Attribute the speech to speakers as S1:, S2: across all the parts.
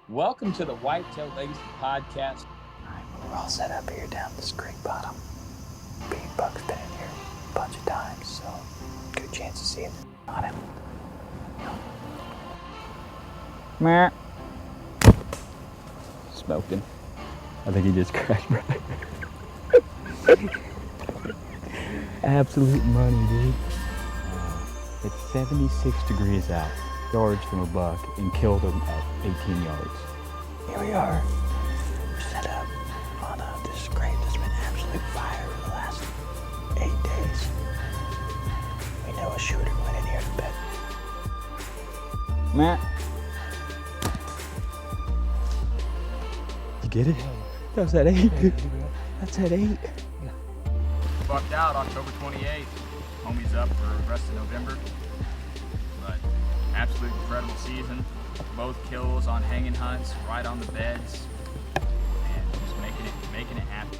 S1: Welcome to the Whitetail Legacy Podcast.
S2: Alright, we're all set up here down this creek bottom. Big buck's been in here a bunch of times, so good chance to see it on him.
S3: Meh. Smoking. I think he just crashed right. Absolute money, dude. It's 76 degrees out, yards from a buck, and killed him at 18 yards.
S2: Here we are. We're set up on this creek that's been absolute fire for the last 8 days. We know a shooter went in here to bed.
S3: Matt. You get it? That was at 8. That's at 8.
S4: Bucked out October 28th. Homie's up for the rest of November. But absolute incredible season. Both kills on hanging hunts, right on the beds, and just making it happen.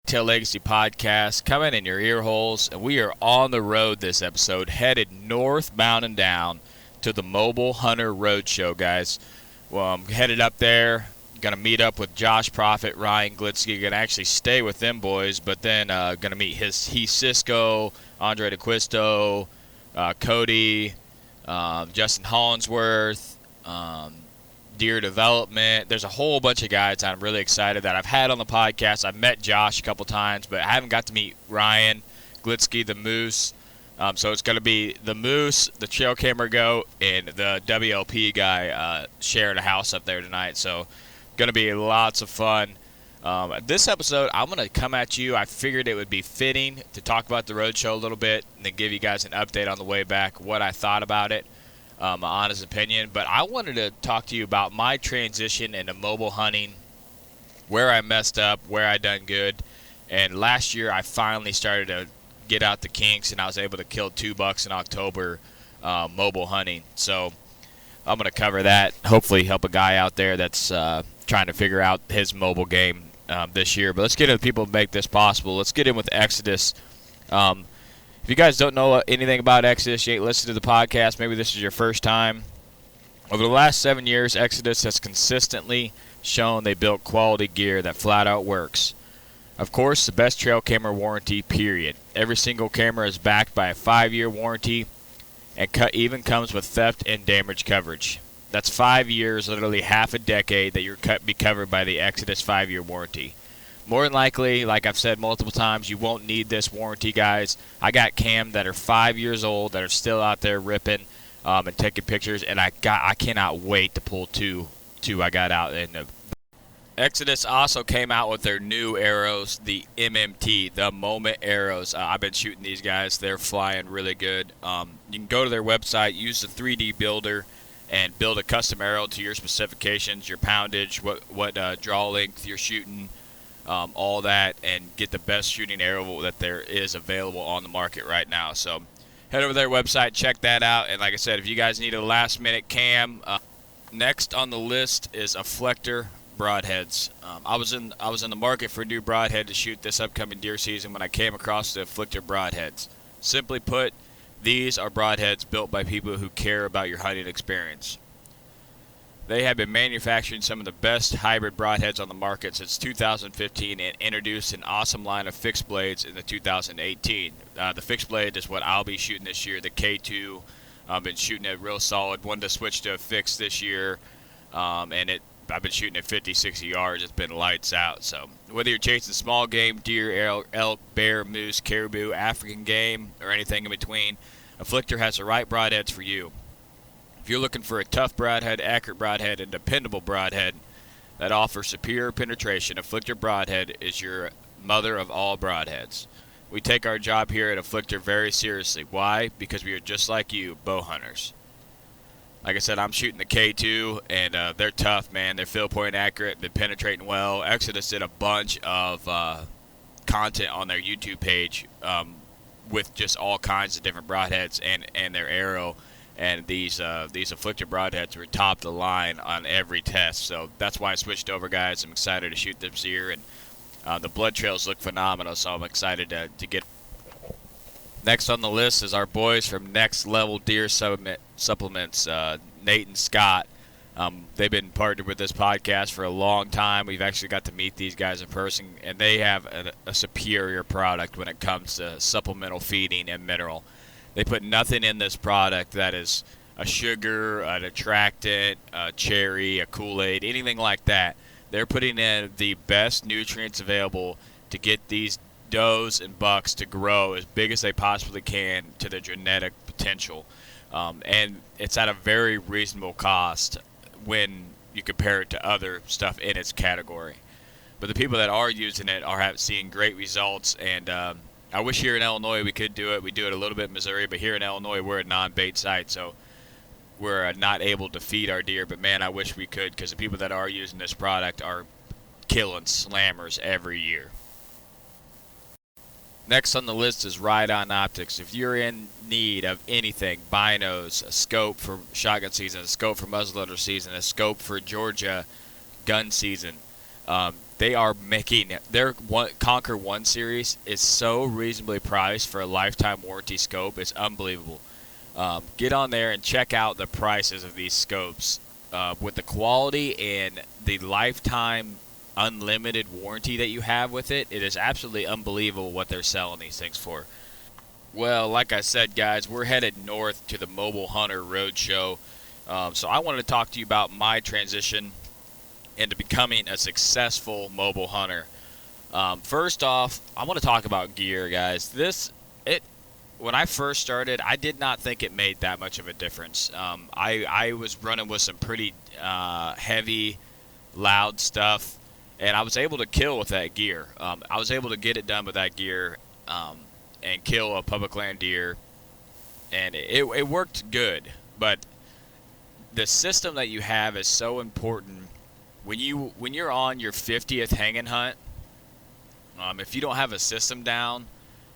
S5: Whitetail Legacy Podcast coming in your ear holes, and we are on the road this episode, headed northbound and down to the Mobile Hunter Roadshow, guys. Well, I'm headed up there, gonna meet up with Josh Profit, Ryan Glitzky, gonna actually stay with them boys, but then gonna meet Heath Cisco, Andre Daquistos, Cody, Justin Hollinsworth, Deer Development. There's a whole bunch of guys that I'm really excited that I've had on the podcast. I've met Josh a couple times, but I haven't got to meet Ryan Glitzky, the Moose. So it's going to be the Moose, the Trail Camera Goat, and the WLP guy sharing a house up there tonight. So going to be lots of fun. This episode, I'm going to come at you. I figured it would be fitting to talk about the Roadshow a little bit and then give you guys an update on the way back, what I thought about it. My honest opinion, but I wanted to talk to you about my transition into mobile hunting, where I messed up, where I done good, and last year I finally started to get out the kinks, and I was able to kill 2 bucks in October mobile hunting. So I'm going to cover that, hopefully help a guy out there that's trying to figure out his mobile game this year. But let's get into the people who make this possible. Let's get in with Exodus. If you guys don't know anything about Exodus, you ain't listened to the podcast, maybe this is your first time. Over the last 7 years, Exodus has consistently shown they built quality gear that flat out works. Of course, the best trail camera warranty, period. Every single camera is backed by a 5-year warranty and even comes with theft and damage coverage. That's 5 years, literally half a decade, that you're be covered by the Exodus 5-year warranty. More than likely, like I've said multiple times, you won't need this warranty, guys. I got cam that are 5 years old that are still out there ripping and taking pictures, and I cannot wait to pull two I got out. And Exodus also came out with their new arrows, the MMT, the Moment arrows. I've been shooting these guys. They're flying really good. You can go to their website, use the 3D builder, and build a custom arrow to your specifications, your poundage, what draw length you're shooting, all that, and get the best shooting arrow that there is available on the market right now. So head over to their website, check that out. And like I said, if you guys need a last minute cam, next on the list is Afflictor broadheads. I was in the market for a new broadhead to shoot this upcoming deer season when I came across the Afflictor broadheads. Simply put, these are broadheads built by people who care about your hunting experience. They have been manufacturing some of the best hybrid broadheads on the market since 2015 and introduced an awesome line of fixed blades in the 2018. The fixed blade is what I'll be shooting this year, the K2. I've been shooting it real solid. Wanted to switch to a fixed this year, and I've been shooting at 50, 60 yards. It's been lights out. So whether you're chasing small game, deer, elk, bear, moose, caribou, African game, or anything in between, Afflictor has the right broadheads for you. If you're looking for a tough broadhead, accurate broadhead, and dependable broadhead that offers superior penetration, Afflictor broadhead is your mother of all broadheads. We take our job here at Afflictor very seriously. Why? Because we are just like you, bow hunters. Like I said, I'm shooting the K2, and they're tough, man. They're field point accurate, been penetrating well. Exodus did a bunch of content on their YouTube page with just all kinds of different broadheads and their arrow. and these afflicted broadheads were top of the line on every test. So that's why I switched over, guys. I'm excited to shoot this year, and the blood trails look phenomenal, so I'm excited to get. Next on the list is our boys from Next Level Deer Supplements, Nate and Scott. They've been partnered with this podcast for a long time. We've actually got to meet these guys in person, and they have a superior product when it comes to supplemental feeding and mineral. They put nothing in this product that is a sugar, an attractant, a cherry, a Kool-Aid, anything like that. They're putting in the best nutrients available to get these does and bucks to grow as big as they possibly can to their genetic potential. And it's at a very reasonable cost when you compare it to other stuff in its category. But the people that are using it are seeing great results, and I wish here in Illinois we could do it. We do it a little bit in Missouri, but here in Illinois we're a non-bait site, so we're not able to feed our deer. But man, I wish we could, because the people that are using this product are killing slammers every year. Next on the list is Ride On Optics. If you're in need of anything, binos, a scope for shotgun season, a scope for muzzleloader season, a scope for Georgia gun season, they are making their Conquer 1 series is so reasonably priced for a lifetime warranty scope. It's unbelievable. Get on there and check out the prices of these scopes. With the quality and the lifetime unlimited warranty that you have with it, it is absolutely unbelievable what they're selling these things for. Well, like I said, guys, we're headed north to the Mobile Hunter Roadshow. So I wanted to talk to you about my transition into becoming a successful mobile hunter. First off, I want to talk about gear, guys. When I first started, I did not think it made that much of a difference. I was running with some pretty heavy, loud stuff, and I was able to kill with that gear. I was able to get it done with that gear and kill a public land deer, and it worked good. But the system that you have is so important. When you're on your 50th hanging hunt, if you don't have a system down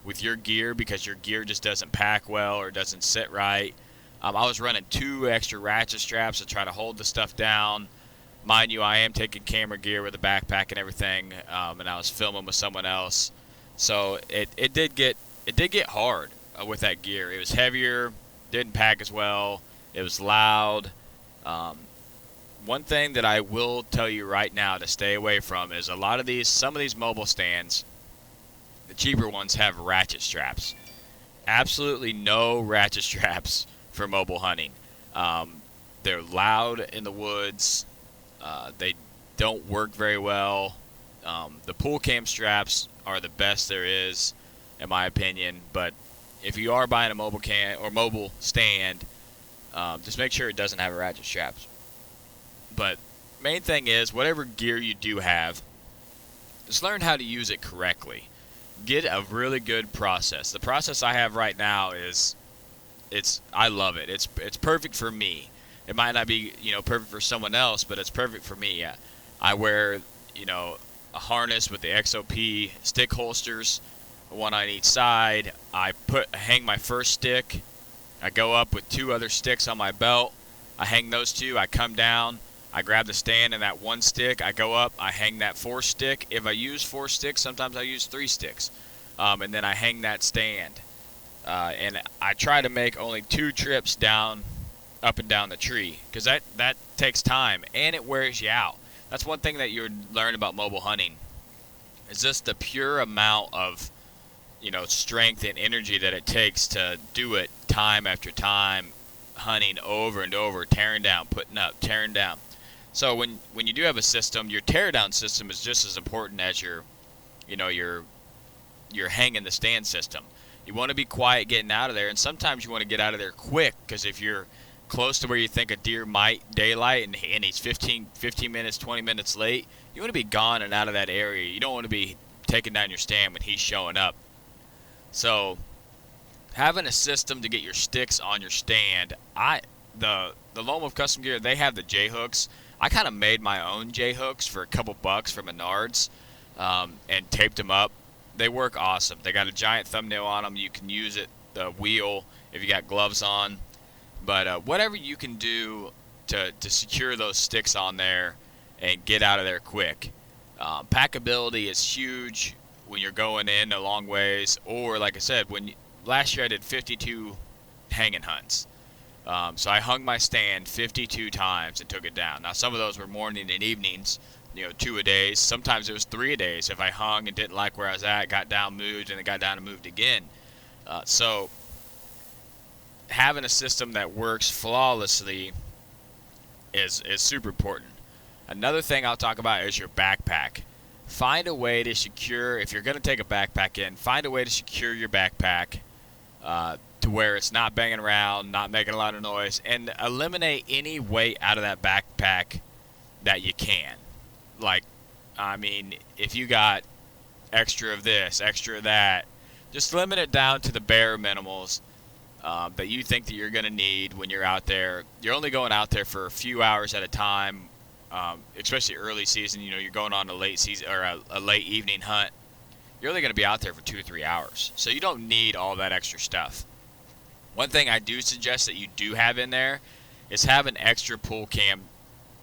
S5: with your gear because your gear just doesn't pack well or doesn't sit right, I was running 2 extra ratchet straps to try to hold the stuff down. Mind you, I am taking camera gear with a backpack and everything, and I was filming with someone else, so it did get hard with that gear. It was heavier, didn't pack as well, it was loud. One thing that I will tell you right now to stay away from is some of these mobile stands, the cheaper ones, have ratchet straps. Absolutely no ratchet straps for mobile hunting. They're loud in the woods. They don't work very well. The pool cam straps are the best there is, in my opinion. But if you are buying a mobile stand, just make sure it doesn't have ratchet straps. But main thing is, whatever gear you do have, just learn how to use it correctly. Get a really good process. The process I have right now I love it. It's perfect for me. It might not be, perfect for someone else, but it's perfect for me. I wear, a harness with the XOP stick holsters, one on each side. I hang my first stick. I go up with 2 other sticks on my belt. I hang those 2. I come down. I grab the stand and that 1 stick. I go up. I hang that 4 stick. If I use 4 sticks, sometimes I use 3 sticks. And then I hang that stand. And I try to make only 2 trips up and down the tree, because that takes time and it wears you out. That's one thing that you learn about mobile hunting, is just the pure amount of strength and energy that it takes to do it time after time, hunting over and over, tearing down, putting up, tearing down. So when you do have a system, your tear down system is just as important as your hanging the stand system. You want to be quiet getting out of there, and sometimes you want to get out of there quick, because if you're close to where you think a deer might daylight and he's 15 minutes, 20 minutes late, you want to be gone and out of that area. You don't want to be taking down your stand when he's showing up. So having a system to get your sticks on your stand, the Lone Wolf Custom Gear, they have the J-hooks. I kind of made my own J-hooks for a couple bucks from Menards and taped them up. They work awesome. They got a giant thumbnail on them. You can use it, the wheel, if you got gloves on. But whatever you can do to secure those sticks on there and get out of there quick. Packability is huge when you're going in a long ways, or like I said, last year I did 52 hanging hunts. So I hung my stand 52 times and took it down. Now some of those were morning and evenings, 2 a days. Sometimes it was 3 a days. If I hung and didn't like where I was at, got down, moved, and then got down and moved again. So having a system that works flawlessly is super important. Another thing I'll talk about is your backpack. Find a way to secure, if you're going to take a backpack in, find a way to secure your backpack to where it's not banging around, not making a lot of noise, and eliminate any weight out of that backpack that you can. Like, I mean, if you got extra of this, extra of that, just limit it down to the bare minimals that you think that you're going to need when you're out there. You're only going out there for a few hours at a time, especially early season. You're going on a late season or a late evening hunt. You're only going to be out there for 2 or 3 hours, so you don't need all that extra stuff. One thing I do suggest that you do have in there is have an extra pull cam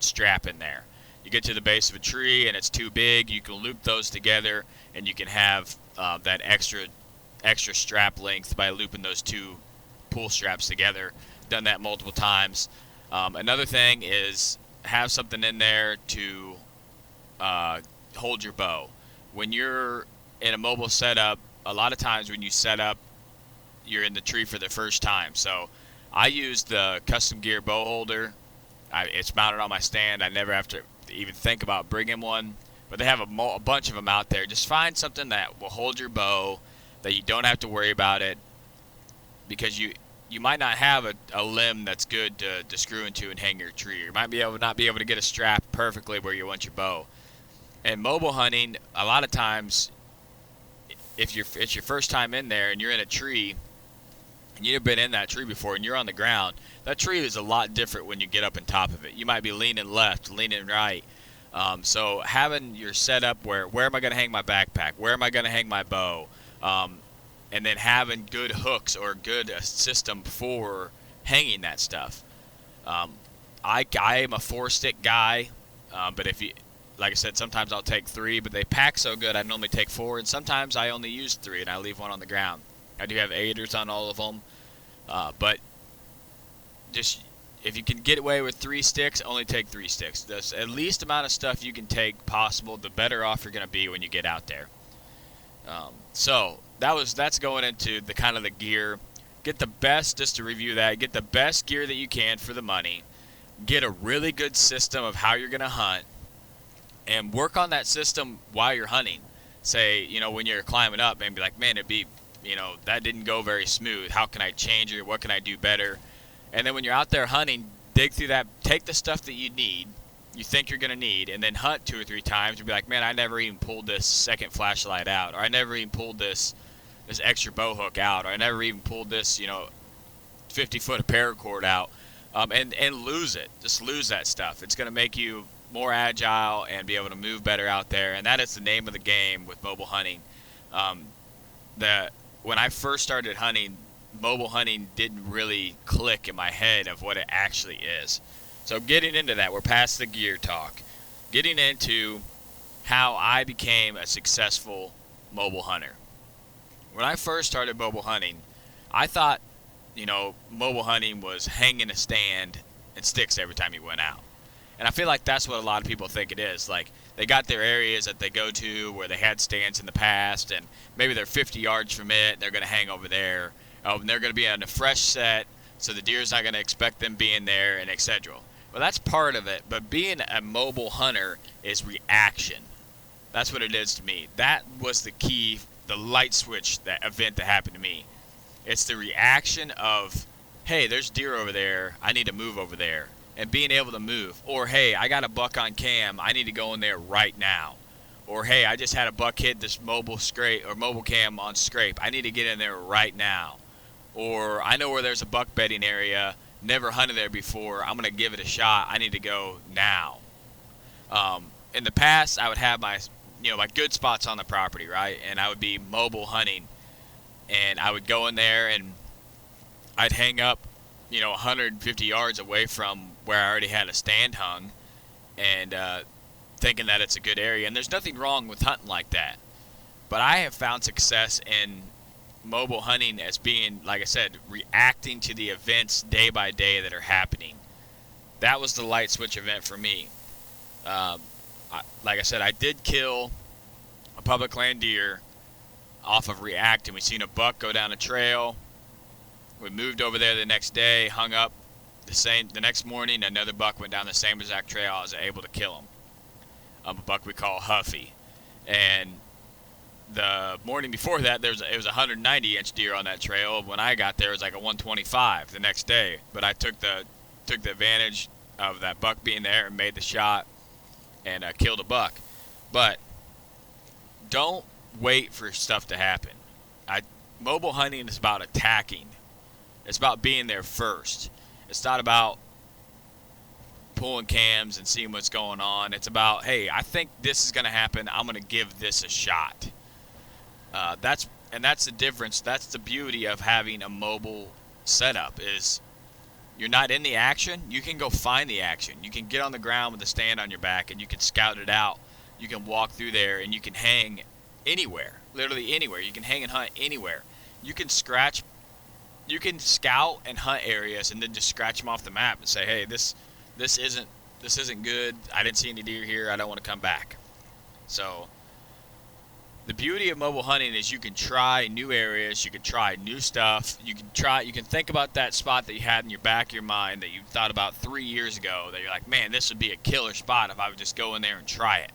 S5: strap in there. You get to the base of a tree and it's too big, you can loop those together and you can have that extra strap length by looping those 2 pull straps together. Done that multiple times. Another thing is have something in there to hold your bow. When you're in a mobile setup, a lot of times when you set up, you're in the tree for the first time. So I use the custom gear bow holder. It's mounted on my stand. I never have to even think about bringing one, but they have a bunch of them out there. Just find something that will hold your bow, that you don't have to worry about it, because you might not have a limb that's good to screw into and hang your tree. You might not be able to get a strap perfectly where you want your bow. And mobile hunting, a lot of times, if it's your first time in there and you're in a tree and you've been in that tree before and you're on the ground, that tree is a lot different when you get up on top of it. You might be leaning left, leaning right. So having your setup where am I going to hang my backpack? Where am I going to hang my bow? And then having good hooks or good system for hanging that stuff. I am a 4-stick guy, but if you, like I said, sometimes I'll take 3, but they pack so good I normally take 4, and sometimes I only use 3 and I leave one on the ground. I do have aiders on all of them, but just if you can get away with 3 sticks, only take 3 sticks. The least amount of stuff you can take possible, the better off you're going to be when you get out there. So that's going into the kind of the gear. Get the best, just to review that, get the best gear that you can for the money. Get a really good system of how you're going to hunt, and work on that system while you're hunting. Say, when you're climbing up, and be like, man, that didn't go very smooth. How can I change it? What can I do better? And then when you're out there hunting, dig through that, take the stuff that you think you're going to need, and then hunt 2 or 3 times and be like, man, I never even pulled this second flashlight out, or I never even pulled this extra bow hook out, or I never even pulled this, 50-foot of paracord out, and lose it. Just lose that stuff. It's going to make you more agile and be able to move better out there, and that is the name of the game with mobile hunting. When I first started hunting, mobile hunting didn't really click in my head of what it actually is. So getting into that, we're past the gear talk. Getting into how I became a successful mobile hunter. When I first started mobile hunting, I thought, mobile hunting was hanging a stand and sticks every time you went out. And I feel like that's what a lot of people think it is. Like, they got their areas that they go to where they had stands in the past, and maybe they're 50 yards from it, and they're going to hang over there. And they're going to be on a fresh set, so the deer's not going to expect them being there, and etc. Well, that's part of it, but being a mobile hunter is reaction. That's what it is to me. That was the key, the light switch, that event that happened to me. It's the reaction of, hey, there's deer over there, I need to move over there. And being able to move. Or, hey, I got a buck on cam, I need to go in there right now. Or, hey, I just had a buck hit this mobile cam on scrape, I need to get in there right now. Or, I know where there's a buck bedding area, never hunted there before, I'm going to give it a shot, I need to go now. In the past, I would have my good spots on the property, right? And I would be mobile hunting. And I would go in there and I'd hang up 150 yards away from where I already had a stand hung, and thinking that it's a good area. And there's nothing wrong with hunting like that. But I have found success in mobile hunting as being, like I said, reacting to the events day by day that are happening. That was the light switch event for me. Like I said, I did kill a public land deer off of reacting. We seen a buck go down a trail. We moved over there the next day, hung up the next morning. Another buck went down the same exact trail. I was able to kill him. A buck we call Huffy. And the morning before that, it was a 190-inch deer on that trail. When I got there, it was like a 125 the next day. But I took the advantage of that buck being there and made the shot and killed a buck. But don't wait for stuff to happen. Mobile hunting is about attacking. It's about being there first. It's not about pulling cams and seeing what's going on. It's about, hey, I think this is going to happen. I'm going to give this a shot. That's the difference. That's the beauty of having a mobile setup is you're not in the action. You can go find the action. You can get on the ground with a stand on your back and you can scout it out. You can walk through there and you can hang anywhere, literally anywhere. You can hang and hunt anywhere. You can scout and hunt areas and then just scratch them off the map and say, hey, this isn't good. I didn't see any deer here. I don't want to come back. So the beauty of mobile hunting is you can try new areas. You can try new stuff. You can think about that spot that you had in your back of your mind that you thought about 3 years ago that you're like, man, this would be a killer spot if I would just go in there and try it.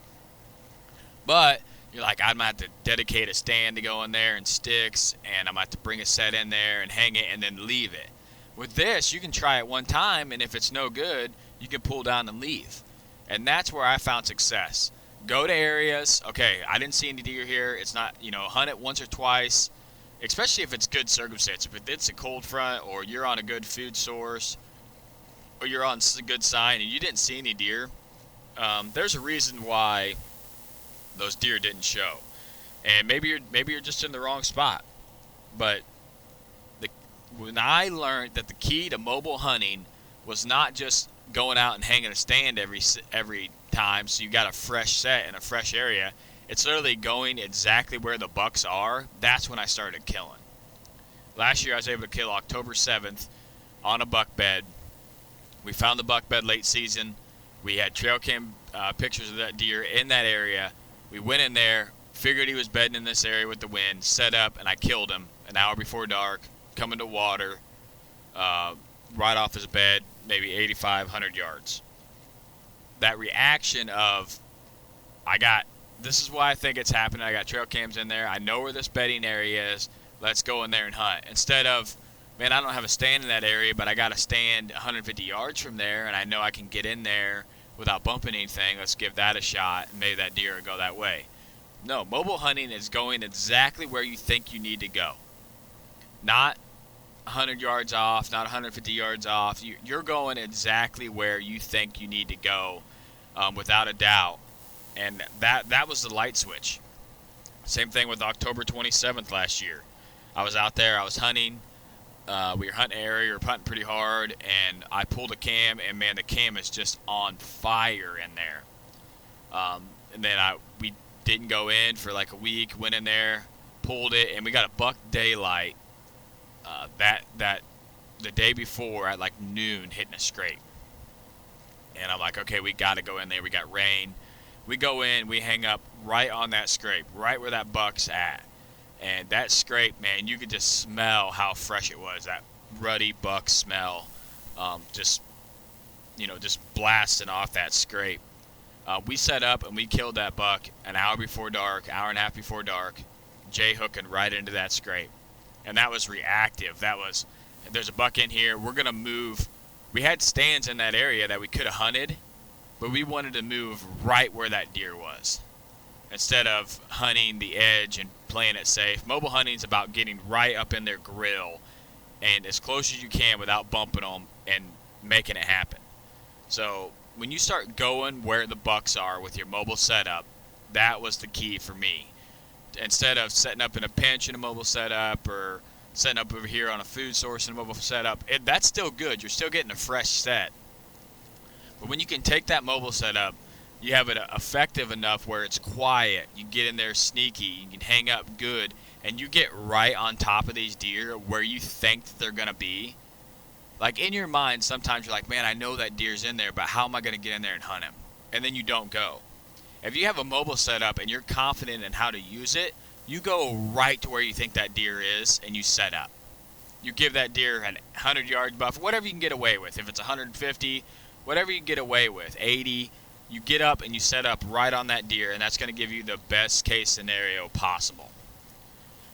S5: But you're like, I'm going to have to dedicate a stand to go in there and sticks, and I'm going to have to bring a set in there and hang it and then leave it. With this, you can try it one time, and if it's no good, you can pull down and leave. And that's where I found success. Go to areas, okay, I didn't see any deer here. It's not, hunt it once or twice, especially if it's good circumstance. If it's a cold front or you're on a good food source or you're on a good sign and you didn't see any deer, there's a reason why those deer didn't show. And maybe you're just in the wrong spot. But when I learned that the key to mobile hunting was not just going out and hanging a stand every time so you got a fresh set in a fresh area, it's literally going exactly where the bucks are. That's when I started killing. Last year I was able to kill October 7th on a buck bed. We found the buck bed late season. We had trail cam pictures of that deer in that area. We went in there, figured he was bedding in this area with the wind, set up, and I killed him an hour before dark, coming to water, right off his bed, maybe 8,500 yards. That reaction of, this is why I think it's happening. I got trail cams in there. I know where this bedding area is. Let's go in there and hunt. Instead of, man, I don't have a stand in that area, but I got a stand 150 yards from there, and I know I can get in there without bumping anything. Let's give that a shot, and maybe that deer will go that way. No, mobile hunting is going exactly where you think you need to go. Not 100 yards off, not 150 yards off. You're going exactly where you think you need to go, without a doubt. And that was the light switch. Same thing with October 27th last year. I was out there, I was hunting. We were hunting an area, we were hunting pretty hard, and I pulled a cam, and man, the cam is just on fire in there. And then we didn't go in for like a week, went in there, pulled it, and we got a buck daylight that the day before at like noon hitting a scrape. And I'm like, okay, we got to go in there. We got rain. We go in, we hang up right on that scrape, right where that buck's at. And that scrape, man, you could just smell how fresh it was. That ruddy buck smell, just blasting off that scrape. We set up and we killed that buck an hour before dark, hour and a half before dark, J-hooking right into that scrape. And that was reactive. There's a buck in here. We're going to move. We had stands in that area that we could have hunted, but we wanted to move right where that deer was. Instead of hunting the edge and playing it safe, mobile hunting is about getting right up in their grill and as close as you can without bumping them and making it happen. So when you start going where the bucks are with your mobile setup, that was the key for me. Instead of setting up in a pinch in a mobile setup or setting up over here on a food source and mobile setup, that's still good. You're still getting a fresh set. But when you can take that mobile setup, you have it effective enough where it's quiet. You get in there sneaky. You can hang up good. And you get right on top of these deer where you think that they're going to be. Like in your mind, sometimes you're like, man, I know that deer's in there, but how am I going to get in there and hunt him? And then you don't go. If you have a mobile setup and you're confident in how to use it, you go right to where you think that deer is and you set up. You give that deer a 100-yard buffer, whatever you can get away with. If it's 150, whatever you can get away with, 80, you get up and you set up right on that deer, and that's going to give you the best case scenario possible.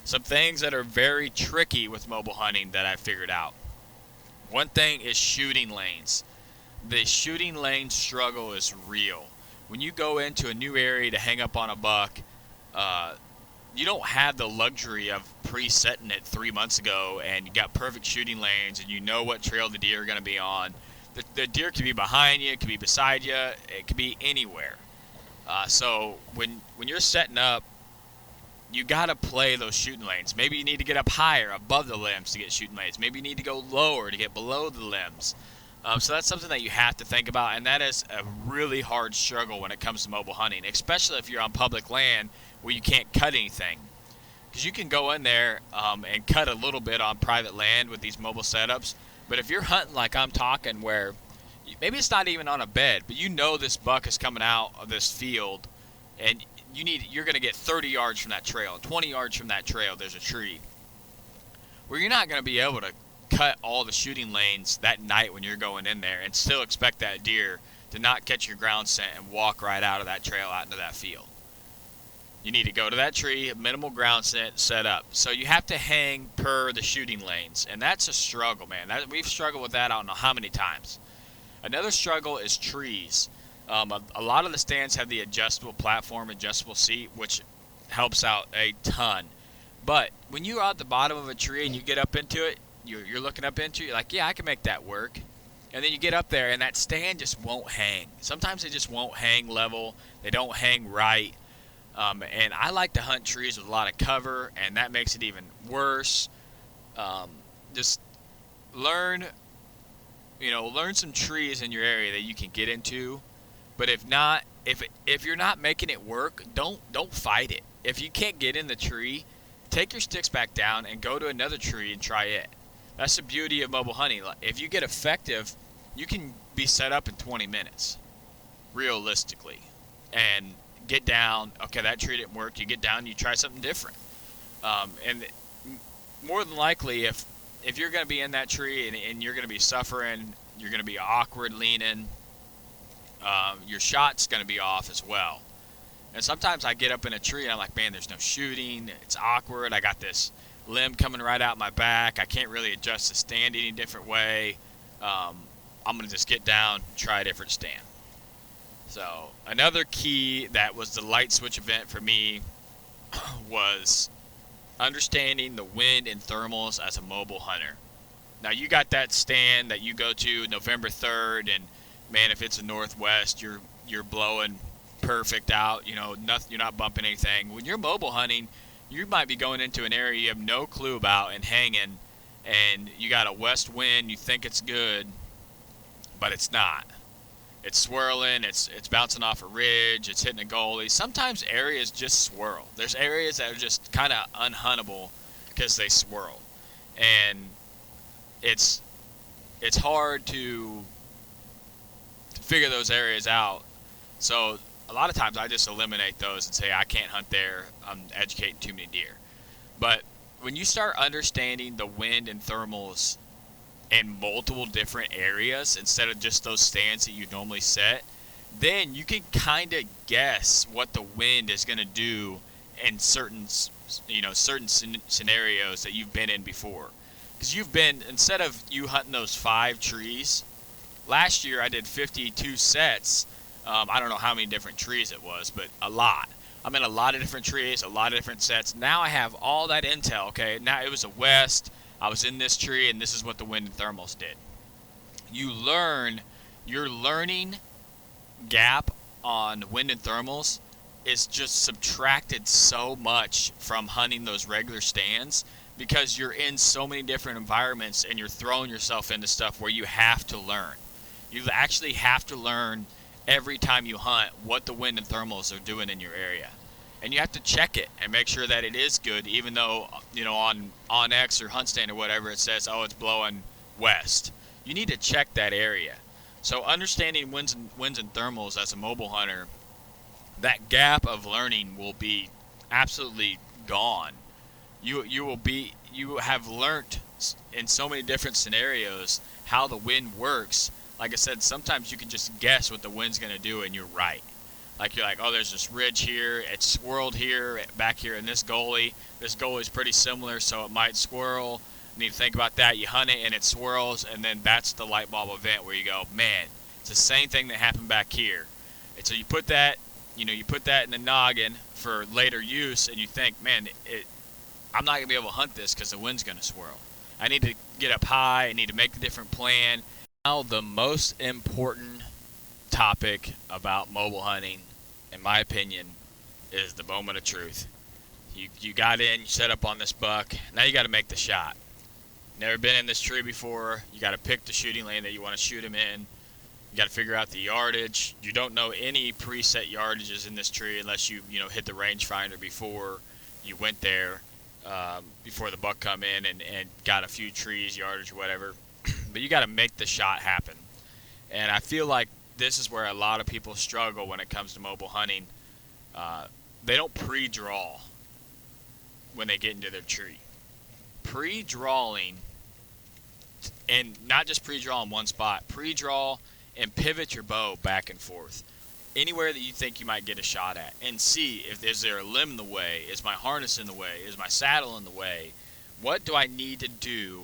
S5: Some things that are very tricky with mobile hunting that I figured out. One thing is shooting lanes. The shooting lane struggle is real. When you go into a new area to hang up on a buck, you don't have the luxury of pre-setting it 3 months ago and you got perfect shooting lanes and you know what trail the deer are going to be on. The deer could be behind you, it could be beside you, it could be anywhere. So when you're setting up, you got to play those shooting lanes. Maybe you need to get up higher above the limbs to get shooting lanes. Maybe you need to go lower to get below the limbs. So that's something that you have to think about, and that is a really hard struggle when it comes to mobile hunting, especially if you're on public land where you can't cut anything. Because you can go in there and cut a little bit on private land with these mobile setups, but if you're hunting like I'm talking where maybe it's not even on a bed, but you know this buck is coming out of this field, and you're going to get 30 yards from that trail, 20 yards from that trail, there's a tree. Where you're not going to be able to cut all the shooting lanes that night when you're going in there and still expect that deer to not catch your ground scent and walk right out of that trail out into that field. You need to go to that tree, minimal ground scent, set up. So you have to hang per the shooting lanes, and that's a struggle, man. We've struggled with that I don't know how many times. Another struggle is trees. A lot of the stands have the adjustable platform, adjustable seat, which helps out a ton. But when you're at the bottom of a tree and you get up into it, you're looking up into it, you're like, yeah, I can make that work. And then you get up there and that stand just won't hang. Sometimes they just won't hang level. They don't hang right. And I like to hunt trees with a lot of cover, and that makes it even worse. Just learn some trees in your area that you can get into. But if you're not making it work, don't fight it. If you can't get in the tree, take your sticks back down and go to another tree and try it. That's the beauty of mobile hunting. If you get effective, you can be set up in 20 minutes, realistically, and get down. Okay, that tree didn't work. You get down, you try something different. And more than likely, if you're going to be in that tree and you're going to be suffering, you're going to be awkward leaning, your shot's going to be off as well. And sometimes I get up in a tree and I'm like, man, there's no shooting. It's awkward. I got this limb coming right out my back. I can't really adjust the stand any different way. I'm going to just get down and try a different stand. So another key that was the light switch event for me was understanding the wind and thermals as a mobile hunter. Now you got that stand that you go to November 3rd, and man, if it's a northwest, you're blowing perfect out. Nothing, you're not bumping anything. When you're mobile hunting, you might be going into an area you have no clue about and hanging, and you got a west wind. You think it's good, but it's not. It's swirling. It's bouncing off a ridge. It's hitting a goalie. Sometimes areas just swirl. There's areas that are just kind of unhuntable because they swirl, and it's hard to figure those areas out. So a lot of times I just eliminate those and say I can't hunt there. I'm educating too many deer. But when you start understanding the wind and thermals in multiple different areas instead of just those stands that you normally set, then you can kind of guess what the wind is going to do in certain scenarios that you've been in before. Because instead of you hunting those 5 trees, last year I did 52 sets. I don't know how many different trees it was, but a lot. I'm in a lot of different trees, a lot of different sets. Now I have all that intel, okay? Now it was a west, I was in this tree, and this is what the wind and thermals did. Your learning gap on wind and thermals is just subtracted so much from hunting those regular stands because you're in so many different environments and you're throwing yourself into stuff where you have to learn. You actually have to learn every time you hunt what the wind and thermals are doing in your area. And you have to check it and make sure that it is good, even though, on X or Hunt Stand or whatever it says, oh, it's blowing west. You need to check that area. So understanding winds and thermals as a mobile hunter, that gap of learning will be absolutely gone. You have learned in so many different scenarios how the wind works. Like I said, sometimes you can just guess what the wind's going to do and you're right. Like you're like, oh, there's this ridge here, it's swirled here, back here in this gully. This gully's pretty similar, so it might swirl. You need to think about that. You hunt it and it swirls, and then that's the light bulb event where you go, man, it's the same thing that happened back here. And so you put that in the noggin for later use, and you think, man, I'm not going to be able to hunt this because the wind's going to swirl. I need to get up high. I need to make a different plan. Now, the most important topic about mobile hunting, in my opinion, is the moment of truth. You got in, you set up on this buck. Now you got to make the shot. Never been in this tree before. You got to pick the shooting lane that you want to shoot him in. You got to figure out the yardage. You don't know any preset yardages in this tree unless you hit the rangefinder before you went there, before the buck come in and got a few trees, yardage, or whatever. But you got to make the shot happen. And I feel like this is where a lot of people struggle when it comes to mobile hunting. They don't pre-draw when they get into their tree. Pre-drawing, and not just pre-draw in one spot, pre-draw and pivot your bow back and forth anywhere that you think you might get a shot at, and see if is there a limb in the way, is my harness in the way, is my saddle in the way, what do I need to do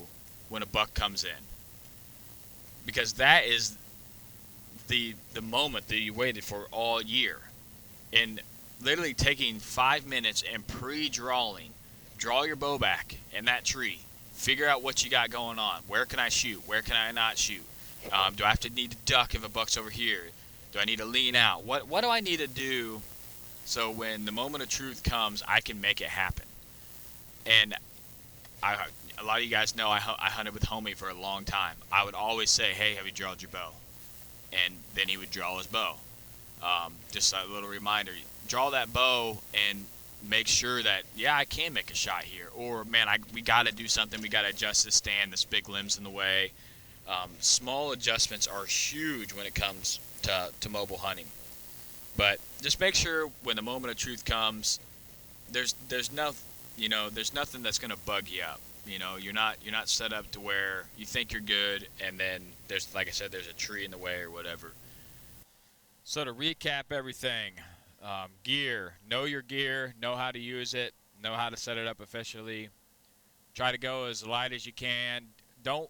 S5: when a buck comes in? Because that is the moment that you waited for all year. And literally taking 5 minutes and pre-drawing, draw your bow back in that tree, figure out what you got going on. Where can I shoot? Where can I not shoot? Do I have to need to duck if a buck's over here? Do I need to lean out? What do I need to do so when the moment of truth comes, I can make it happen? And a lot of you guys know I hunted with Homie for a long time. I would always say, hey, have you drawn your bow? And then he would draw his bow. Just a little reminder, draw that bow and make sure that, yeah, I can make a shot here. Or, man, we got to do something. We got to adjust this stand. This big limb's in the way. Small adjustments are huge when it comes to mobile hunting. But just make sure when the moment of truth comes, there's nothing that's going to bug you up. You're not set up to where you think you're good, and then there's, like I said, there's a tree in the way or whatever. So to recap everything, gear, know your gear, know how to use it, know how to set it up efficiently. Try to go as light as you can. Don't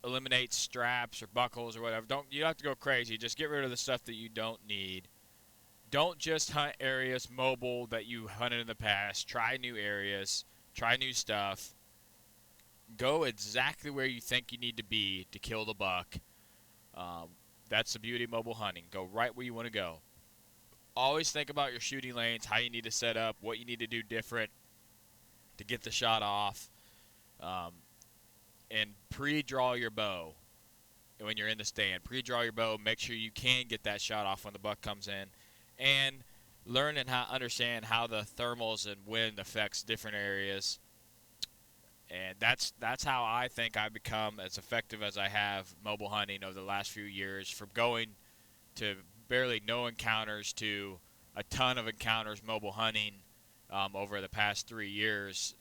S5: eliminate straps or buckles or whatever. You don't have to go crazy. Just get rid of the stuff that you don't need. Don't just hunt areas mobile that you hunted in the past. Try new areas. Try new stuff. Go exactly where you think you need to be to kill the buck. That's the beauty of mobile hunting. Go right where you want to go. Always think about your shooting lanes, how you need to set up, what you need to do different to get the shot off. And pre-draw your bow when you're in the stand. Pre-draw your bow. Make sure you can get that shot off when the buck comes in. And learn and understand how the thermals and wind affects different areas. And that's how I think I've become as effective as I have mobile hunting over the last few years. From going to barely no encounters to a ton of encounters mobile hunting over the past 3 years.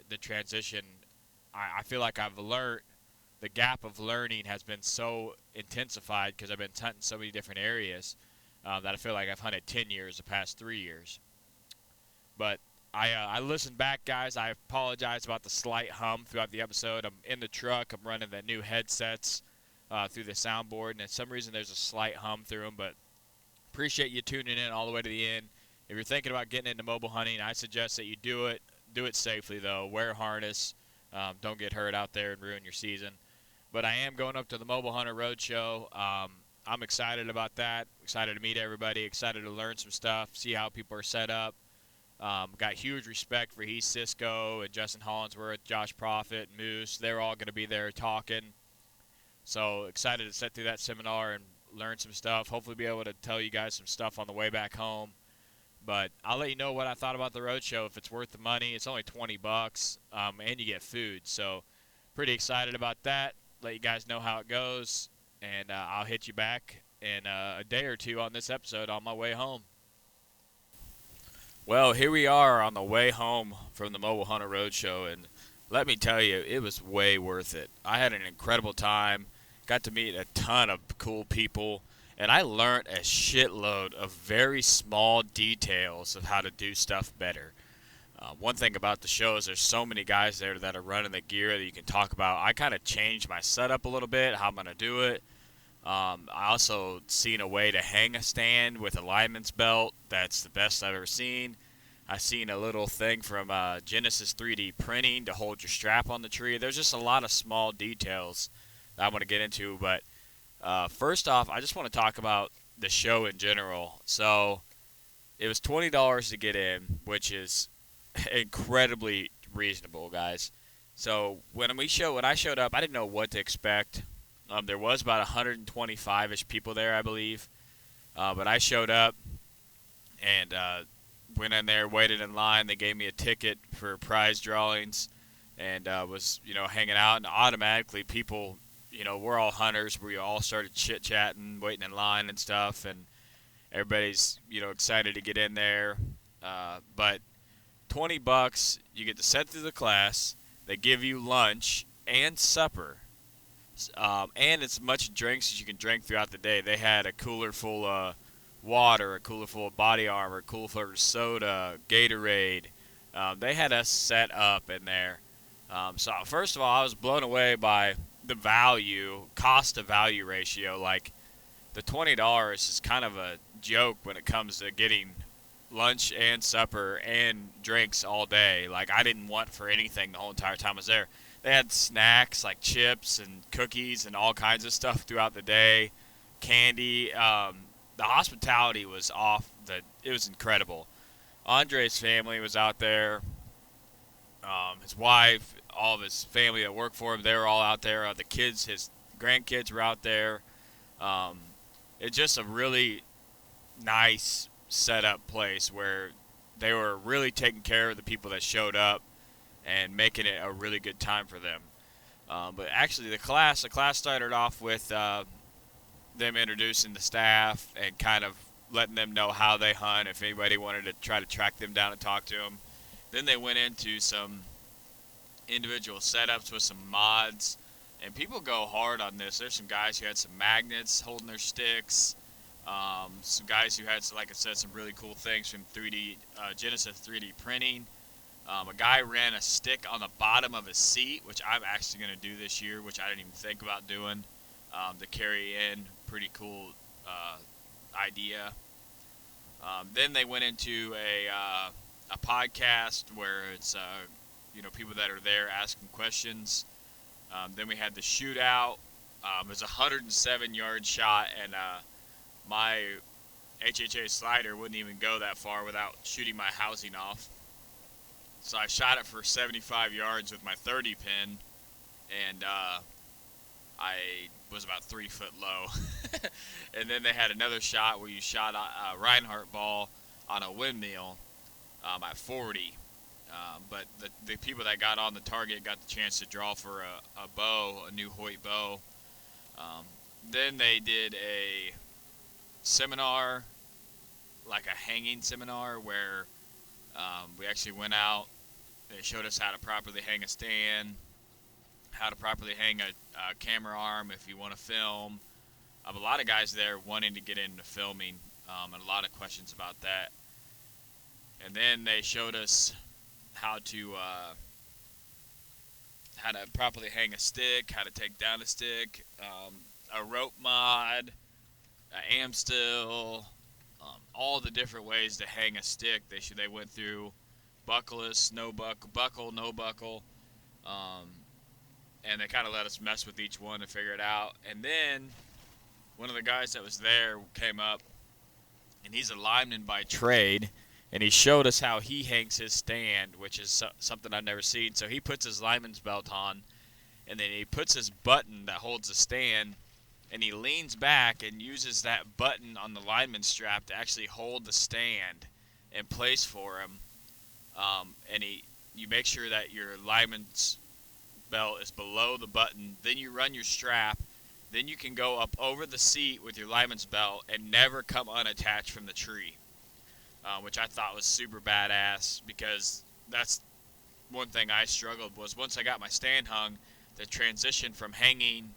S5: The transition, I feel like I've learned, the gap of learning has been so intensified because I've been hunting so many different areas that I feel like I've hunted 10 years the past 3 years. But I listened back, guys. I apologize about the slight hum throughout the episode. I'm in the truck. I'm running the new headsets through the soundboard, and for some reason there's a slight hum through them. But appreciate you tuning in all the way to the end. If you're thinking about getting into mobile hunting, I suggest that you do it. Do it safely, though. Wear a harness. Don't get hurt out there and ruin your season. But I am going up to the Mobile Hunter Roadshow. I'm excited about that. Excited to meet everybody. Excited to learn some stuff, see how people are set up. Got huge respect for Heath Cisco and Justin Hollinsworth, Josh Profit, Moose. They're all going to be there talking. So excited to sit through that seminar and learn some stuff. Hopefully be able to tell you guys some stuff on the way back home. But I'll let you know what I thought about the roadshow. If it's worth the money, it's only $20, and you get food. So pretty excited about that. Let you guys know how it goes, and I'll hit you back in a day or two on this episode on my way home. Well, here we are on the way home from the Mobile Hunter Roadshow, and let me tell you, it was way worth it. I had an incredible time, got to meet a ton of cool people, and I learned a shitload of very small details of how to do stuff better. One thing about the show is there's so many guys there that are running the gear that you can talk about. I kind of changed my setup a little bit, how I'm going to do it. I also seen a way to hang a stand with a lineman's belt. That's the best I've ever seen. I seen a little thing from Genesis 3D printing to hold your strap on the tree. There's just a lot of small details that I want to get into. But first off, I just want to talk about the show in general. So it was $20 to get in, which is incredibly reasonable, guys. So when I showed up, I didn't know what to expect. There was about 125-ish people there, I believe. But I showed up and went in there, waited in line. They gave me a ticket for prize drawings and was, hanging out. And automatically people, we're all hunters. We all started chit-chatting, waiting in line and stuff. And everybody's, excited to get in there. But $20, you get to sit through the class. They give you lunch and supper. And as much drinks as you can drink throughout the day. They had a cooler full of water, a cooler full of body armor, a cooler full of soda, Gatorade. They had us set up in there. So first of all, I was blown away by the cost to value ratio. Like the $20 is kind of a joke when it comes to getting lunch and supper and drinks all day. Like I didn't want for anything the whole entire time I was there. They had snacks like chips and cookies and all kinds of stuff throughout the day, candy. The hospitality was it was incredible. Andre's family was out there. His wife, all of his family that worked for him, they were all out there. The kids, his grandkids were out there. It's just a really nice setup place where they were really taking care of the people that showed up and making it a really good time for them. But actually the class started off with them introducing the staff and kind of letting them know how they hunt if anybody wanted to try to track them down and talk to them. Then they went into some individual setups with some mods, and people go hard on this. There's some guys who had some magnets holding their sticks, some guys who had, like I said, some really cool things from Genesis 3D printing. A guy ran a stick on the bottom of his seat, which I'm actually going to do this year, which I didn't even think about doing, to carry in. Pretty cool idea. Then they went into a podcast where it's people that are there asking questions. Then we had the shootout. It was a 107-yard shot, and my HHA slider wouldn't even go that far without shooting my housing off. So I shot it for 75 yards with my 30 pin, and I was about 3 foot low. And then they had another shot where you shot a Reinhardt ball on a windmill at 40. But the people that got on the target got the chance to draw for a bow, a new Hoyt bow. Then they did a seminar, like a hanging seminar, where we actually went out. They showed us how to properly hang a stand, how to properly hang a camera arm if you want to film. A lot of guys there wanting to get into filming, and a lot of questions about that. And then they showed us how to properly hang a stick, how to take down a stick, a rope mod, an amstill, all the different ways to hang a stick. They went through buckleless, no buckle, no buckle, and they kind of let us mess with each one to figure it out. And then one of the guys that was there came up, and he's a lineman by trade, and he showed us how he hangs his stand, which is something I've never seen. So he puts his lineman's belt on, and then he puts his button that holds the stand, and he leans back and uses that button on the lineman strap to actually hold the stand in place for him. And you make sure that your lineman's belt is below the button. Then you run your strap. Then you can go up over the seat with your lineman's belt and never come unattached from the tree, which I thought was super badass, because that's one thing I struggled was once I got my stand hung, the transition from hanging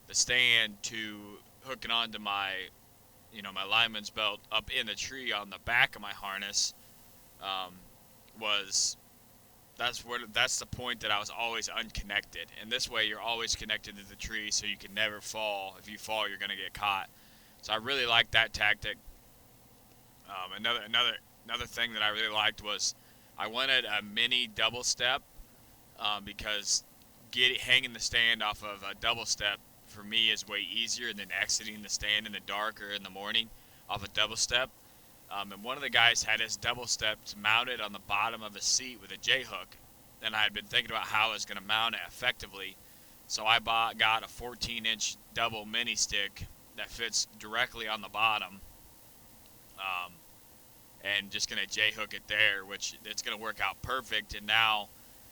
S5: the stand to hooking onto my lineman's belt up in the tree on the back of my harness that's the point that I was always unconnected. And this way you're always connected to the tree, so you can never fall. If you fall, you're going to get caught. So I really liked that tactic. Another thing that I really liked was I wanted a mini double step, because hanging the stand off of a double step for me is way easier than exiting the stand in the dark or in the morning off a double step. And one of the guys had his double steps mounted on the bottom of his seat with a J-hook, and I had been thinking about how I was going to mount it effectively. So I got a 14-inch double mini stick that fits directly on the bottom, and just going to J-hook it there, which it's going to work out perfect. And now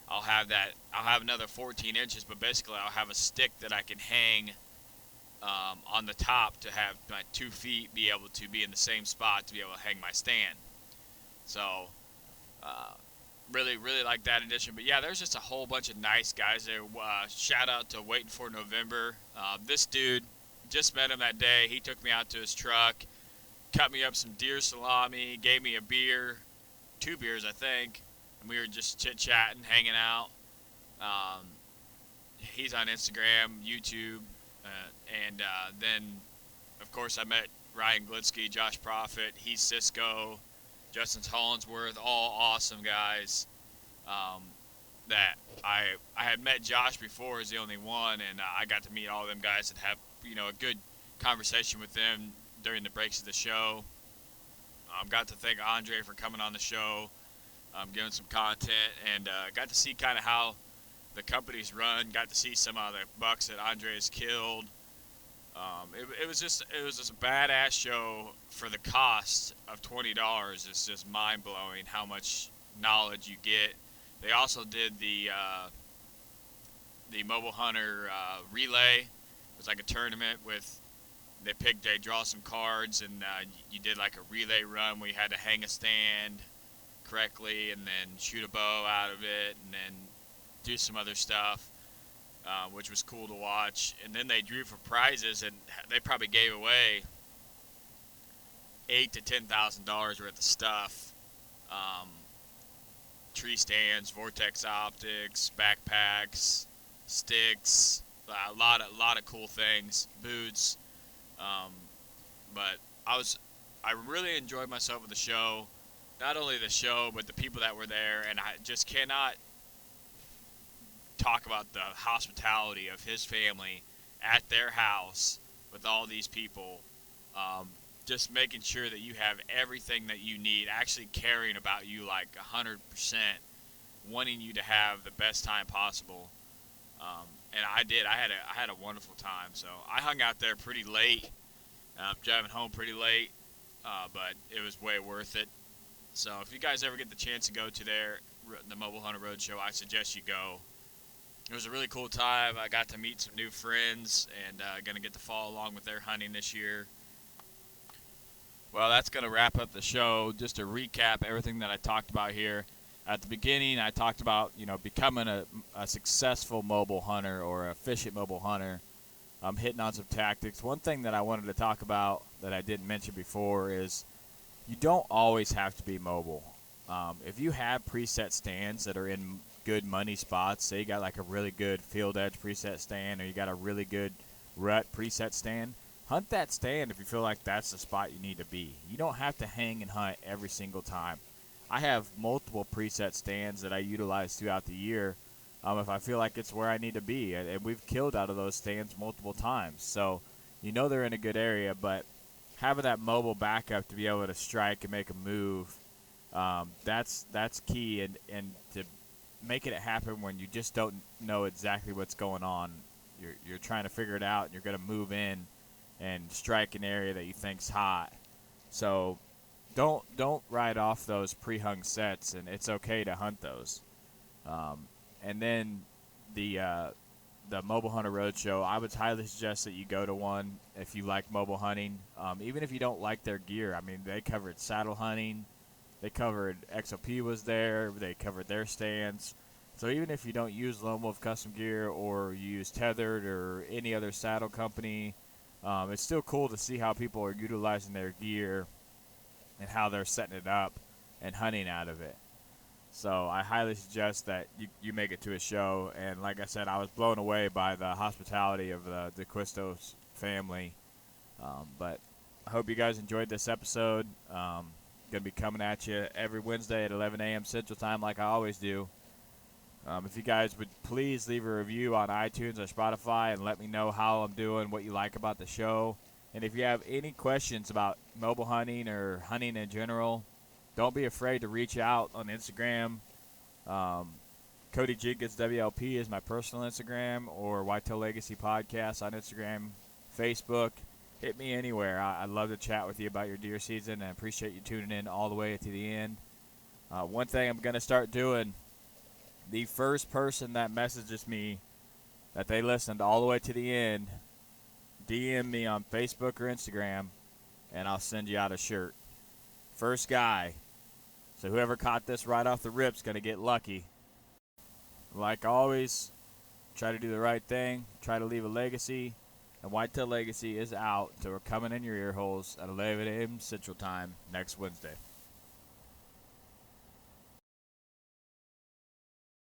S5: I'll have another 14 inches, but basically I'll have a stick that I can hang on the top to have my 2 feet be able to be in the same spot to be able to hang my stand. So really like that addition. But yeah, there's just a whole bunch of nice guys there. Shout out to Waiting for November. This dude, just met him that day. He took me out to his truck, cut me up some deer salami, gave me a beer, 2 beers I think, and we were just chit-chatting, hanging out. He's on Instagram, YouTube, and then, of course, I met Ryan Glitsky, Josh Profit, he's Cisco, Justin Hollinsworth, all awesome guys. That I had met Josh before as the only one, and I got to meet all of them guys and have a good conversation with them during the breaks of the show. Got to thank Andre for coming on the show, giving some content, and got to see kind of how the company's run. Got to see some of the bucks that Andre has killed. It was just a badass show for the cost of $20. It's just mind blowing how much knowledge you get. They also did the Mobile Hunter relay. It was like a tournament with they draw some cards, and you did like a relay run where you had to hang a stand correctly and then shoot a bow out of it and then do some other stuff, which was cool to watch. And then they drew for prizes, and they probably gave away $8,000 to $10,000 worth of stuff. Tree stands, vortex optics, backpacks, sticks, a lot of cool things, boots. But I really enjoyed myself with the show. Not only the show, but the people that were there, and I just cannot talk about the hospitality of his family at their house with all these people. Just making sure that you have everything that you need, actually caring about you like 100%, wanting you to have the best time possible. And I did. I had a wonderful time. So I hung out there pretty late, driving home pretty late, but it was way worth it. So if you guys ever get the chance to go to the Mobile Hunter Roadshow, I suggest you go. It was a really cool time. I got to meet some new friends, and going to get to follow along with their hunting this year. Well, that's going to wrap up the show. Just to recap everything that I talked about here. At the beginning, I talked about becoming a successful mobile hunter or a efficient mobile hunter. I'm hitting on some tactics. One thing that I wanted to talk about that I didn't mention before is you don't always have to be mobile. If you have preset stands that are in good money spots, say you got like a really good field edge preset stand, or you got a really good rut preset stand, hunt that stand if you feel like that's the spot you need to be. You don't have to hang and hunt every single time. I have multiple preset stands that I utilize throughout the year if I feel like it's where I need to be. And we've killed out of those stands multiple times. So they're in a good area, but having that mobile backup to be able to strike and make a move That's key, and to make it happen when you just don't know exactly what's going on. You're trying to figure it out, and you're going to move in and strike an area that you think's hot. So don't write off those pre-hung sets, and it's okay to hunt those. And then the Mobile Hunter Roadshow, I would highly suggest that you go to one if you like mobile hunting. Even if you don't like their gear, I mean, they covered saddle hunting, they covered XOP was there, they covered their stands. So even if you don't use Lone Wolf custom gear or you use Tethered or any other saddle company, it's still cool to see how people are utilizing their gear and how they're setting it up and hunting out of it. So I highly suggest that you make it to a show. And like I said, I was blown away by the hospitality of the Daquistos family. But I hope you guys enjoyed this episode. Going to be coming at you every Wednesday at 11 a.m. Central Time like I always do. If you guys would please leave a review on iTunes or Spotify and let me know how I'm doing, what you like about the show. And if you have any questions about mobile hunting or hunting in general, don't be afraid to reach out on Instagram. Cody Jenkins WLP is my personal Instagram, or Whitetail Legacy Podcast on Instagram, Facebook. Hit me anywhere. I'd love to chat with you about your deer season, and I appreciate you tuning in all the way to the end. One thing I'm going to start doing, the first person that messages me that they listened all the way to the end, DM me on Facebook or Instagram, and I'll send you out a shirt. First guy. So whoever caught this right off the rip's going to get lucky. Like always, try to do the right thing. Try to leave a legacy. And Whitetail Legacy is out. So we're coming in your ear holes at 11 a.m. Central Time next Wednesday.